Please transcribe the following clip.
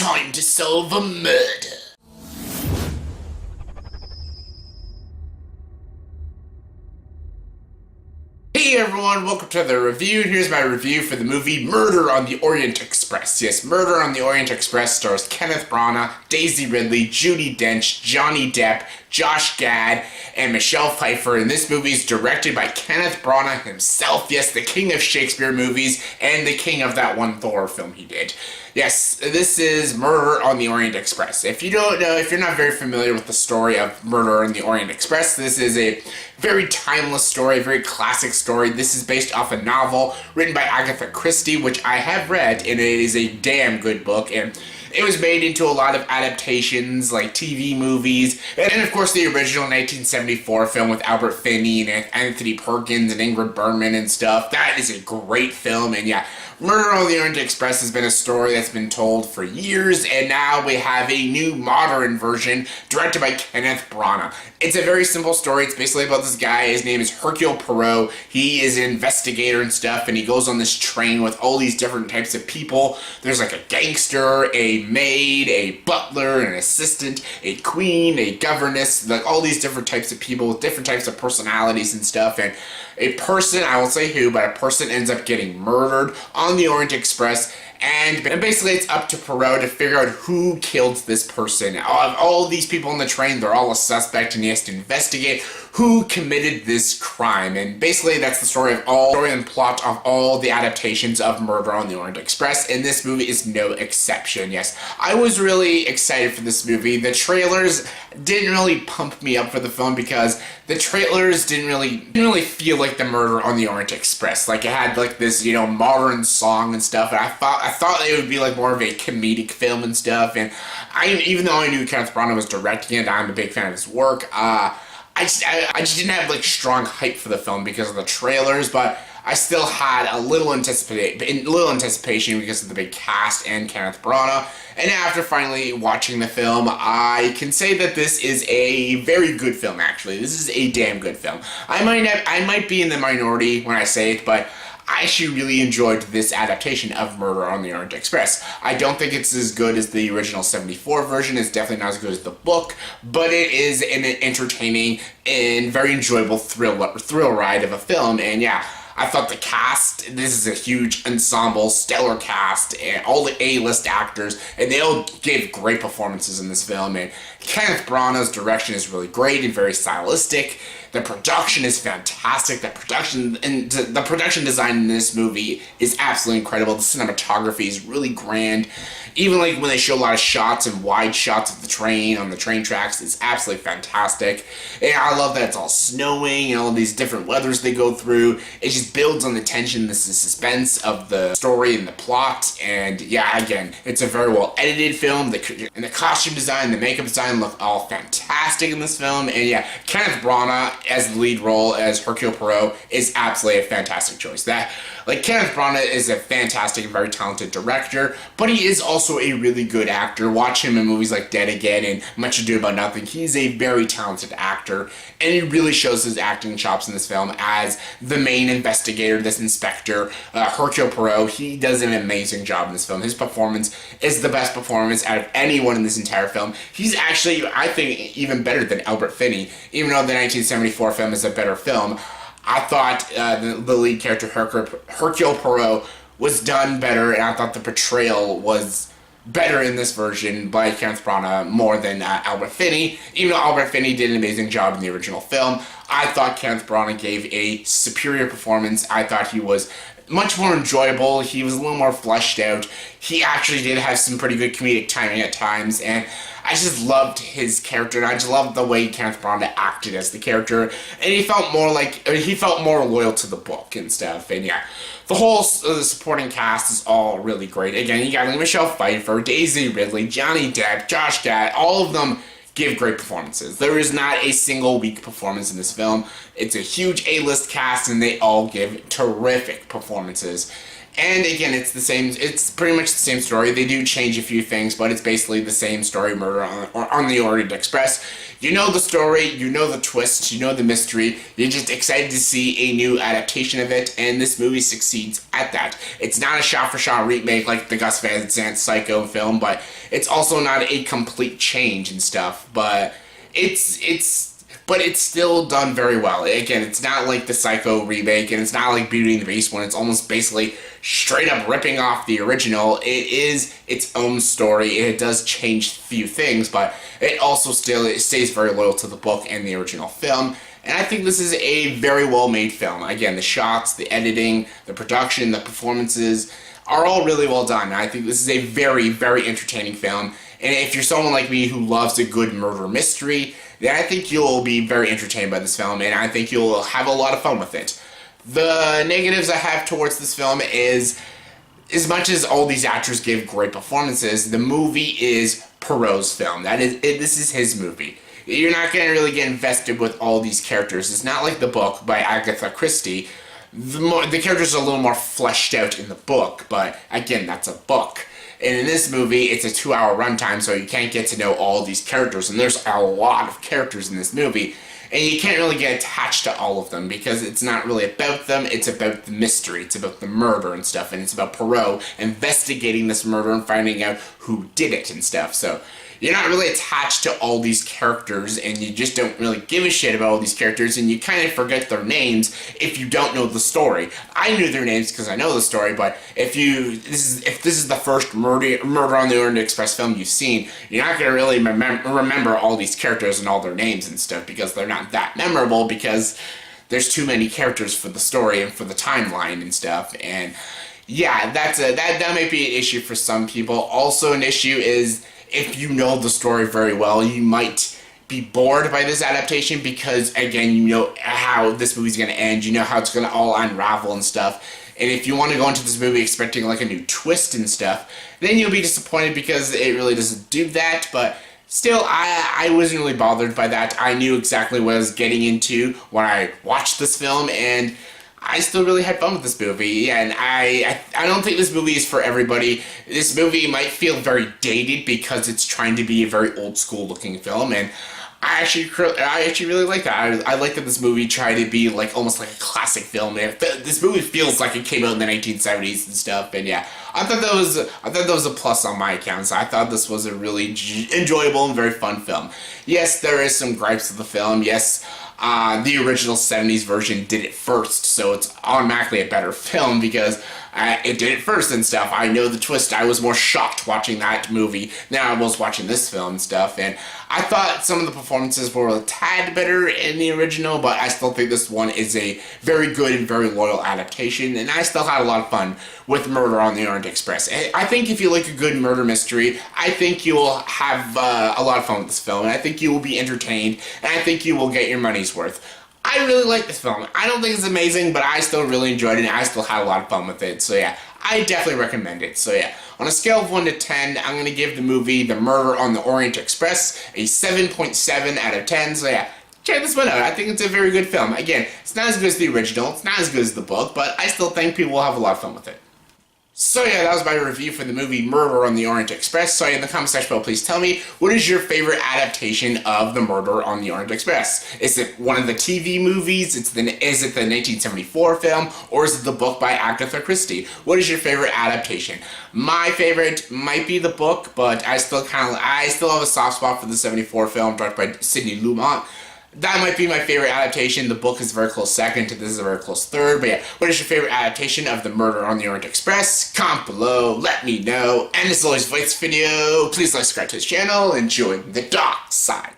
time to solve a murder. Hey everyone, welcome to the review. Here's my review for the movie Murder on the Orient Express. Yes, Murder on the Orient Express stars Kenneth Branagh, Daisy Ridley, Judi Dench, Johnny Depp, Josh Gad, and Michelle Pfeiffer. And this movie is directed by Kenneth Branagh himself. Yes, the king of Shakespeare movies and the king of that one Thor film he did. Yes, this is Murder on the Orient Express. If you don't know, if you're not very familiar with the story of Murder on the Orient Express, this is a very timeless story, a very classic story. This is based off a novel written by Agatha Christie, which I have read, and it is a damn good book. And it was made into a lot of adaptations, like TV movies, and of course the original 1974 film with Albert Finney and Anthony Perkins and Ingrid Bergman and stuff. That is a great film, and yeah, Murder on the Orient Express has been a story that's been told for years, and now we have a new modern version directed by Kenneth Branagh. It's a very simple story. It's basically about this guy. His name is Hercule Poirot. He is an investigator and stuff, and he goes on this train with all these different types of people. There's like a gangster, a maid, a butler, an assistant, a queen, a governess, like all these different types of people with different types of personalities and stuff, and a person, I won't say who, but a person ends up getting murdered on the Orient Express, and basically it's up to Poirot to figure out who killed this person. All these people on the train, they're all a suspect, and he has to investigate who committed this crime. And basically that's the story and plot of all the adaptations of Murder on the Orient Express, and this movie is no exception. Yes, I was really excited for this movie. The trailers didn't really pump me up for the film because the trailers didn't really feel like the Murder on the Orient Express. Like it had like this, modern song and stuff, and I thought it would be like more of a comedic film and stuff. And even though I knew Kenneth Branagh was directing it, I'm a big fan of his work. I just didn't have like strong hype for the film because of the trailers, but I still had a little anticipation because of the big cast and Kenneth Branagh. And after finally watching the film, I can say that this is a very good film. Actually, this is a damn good film. I might be in the minority when I say it, but I actually really enjoyed this adaptation of Murder on the Orient Express. I don't think it's as good as the original 74 version. It's definitely not as good as the book, but it is an entertaining and very enjoyable thrill ride of a film. And yeah, I thought the cast, this is a huge ensemble, stellar cast, and all the A-list actors, and they all gave great performances in this film. And Kenneth Branagh's direction is really great and very stylistic. The production is fantastic. The production design in this movie is absolutely incredible. The cinematography is really grand. Even like when they show a lot of shots and wide shots of the train on the train tracks, it's absolutely fantastic. And I love that it's all snowing and all these different weathers they go through. It just builds on the tension, the suspense of the story and the plot. And yeah, again, it's a very well edited film. And the costume design, the makeup design look all fantastic in this film. And yeah, Kenneth Branagh as the lead role as Hercule Poirot is absolutely a fantastic choice. Kenneth Branagh is a fantastic and very talented director, but he is also a really good actor. Watch him in movies like Dead Again and Much Ado About Nothing. He's a very talented actor, and he really shows his acting chops in this film as the main investigator, this inspector, Hercule Poirot. He does an amazing job in this film. His performance is the best performance out of anyone in this entire film. He's actually, I think, even better than Albert Finney, even though the 1974 film is a better film. I thought the lead character, Hercule Poirot, was done better, and I thought the portrayal was better in this version by Kenneth Branagh more than Albert Finney. Even though Albert Finney did an amazing job in the original film, I thought Kenneth Branagh gave a superior performance. I thought he was much more enjoyable. He was a little more fleshed out. He actually did have some pretty good comedic timing at times, and I just loved his character, and I just loved the way Kenneth Branagh acted as the character, and he felt more loyal to the book and stuff. And yeah, the whole supporting cast is all really great. Again, you got Michelle Pfeiffer, Daisy Ridley, Johnny Depp, Josh Gad, all of them give great performances. There is not a single weak performance in this film. It's a huge A-list cast, and they all give terrific performances. And again, it's pretty much the same story. They do change a few things, but it's basically the same story, Murder on the Orient Express. You know the story, you know the twist, you know the mystery. You're just excited to see a new adaptation of it, and this movie succeeds at that. It's not a shot-for-shot remake like the Gus Van Sant Psycho film, but it's also not a complete change and stuff. But it's still done very well. Again, it's not like the Psycho remake, and it's not like Beauty and the Beast when it's almost basically straight up ripping off the original. It is its own story. It does change a few things, but it also it stays very loyal to the book and the original film. And I think this is a very well made film. Again, the shots, the editing, the production, the performances are all really well done. I think this is a very, very entertaining film. And if you're someone like me who loves a good murder mystery, then I think you'll be very entertained by this film, and I think you'll have a lot of fun with it. The negatives I have towards this film is, as much as all these actors give great performances, the movie is Poirot's film. This is his movie. You're not going to really get invested with all these characters. It's not like the book by Agatha Christie. The characters are a little more fleshed out in the book, but again, that's a book. And in this movie, it's a 2-hour runtime, so you can't get to know all these characters, and there's a lot of characters in this movie, and you can't really get attached to all of them, because it's not really about them, it's about the mystery, it's about the murder and stuff, and it's about Poirot investigating this murder and finding out who did it and stuff, so you're not really attached to all these characters, and you just don't really give a shit about all these characters, and you kind of forget their names if you don't know the story. I knew their names because I know the story, but if this is the first Murder on the Orient Express film you've seen, you're not going to really remember all these characters and all their names and stuff, because they're not that memorable, because there's too many characters for the story and for the timeline and stuff, and yeah, that might be an issue for some people. Also, an issue is, if you know the story very well, you might be bored by this adaptation because, again, you know how this movie's going to end, you know how it's going to all unravel and stuff, and if you want to go into this movie expecting like a new twist and stuff, then you'll be disappointed because it really doesn't do that, but still, I wasn't really bothered by that. I knew exactly what I was getting into when I watched this film, and I still really had fun with this movie, and I don't think this movie is for everybody. This movie might feel very dated because it's trying to be a very old school looking film, and I actually really like that. I like that this movie tried to be like almost like a classic film. This movie feels like it came out in the 1970s and stuff, and yeah, I thought that was a plus on my account. So I thought this was a really enjoyable and very fun film. Yes, there is some gripes with the film. Yes. The original 70s version did it first, so it's automatically a better film because it did it first and stuff. I know the twist. I was more shocked watching that movie than I was watching this film and stuff, and I thought some of the performances were a tad better in the original, but I still think this one is a very good and very loyal adaptation, and I still had a lot of fun with Murder on the Orient Express. I think if you like a good murder mystery, I think you will have a lot of fun with this film, and I think you will be entertained, and I think you will get your money's worth. I really like this film. I don't think it's amazing, but I still really enjoyed it, and I still had a lot of fun with it, so yeah, I definitely recommend it. So yeah, on a scale of 1 to 10, I'm going to give the movie The Murder on the Orient Express a 7.7 out of 10, so yeah, check this one out. I think it's a very good film. Again, it's not as good as the original, it's not as good as the book, but I still think people will have a lot of fun with it. So yeah, that was my review for the movie Murder on the Orient Express. So in the comment section below, please tell me, what is your favorite adaptation of the Murder on the Orient Express? Is it one of the TV movies? Is it the 1974 film? Or is it the book by Agatha Christie? What is your favorite adaptation? My favorite might be the book, but I still have a soft spot for the 74 film directed by Sidney Lumet. That might be my favorite adaptation. The book is a very close second, and this is a very close third. But yeah, what is your favorite adaptation of The Murder on the Orient Express? Comment below, let me know. And as always, for this video, please like, subscribe to this channel, and join the dark side.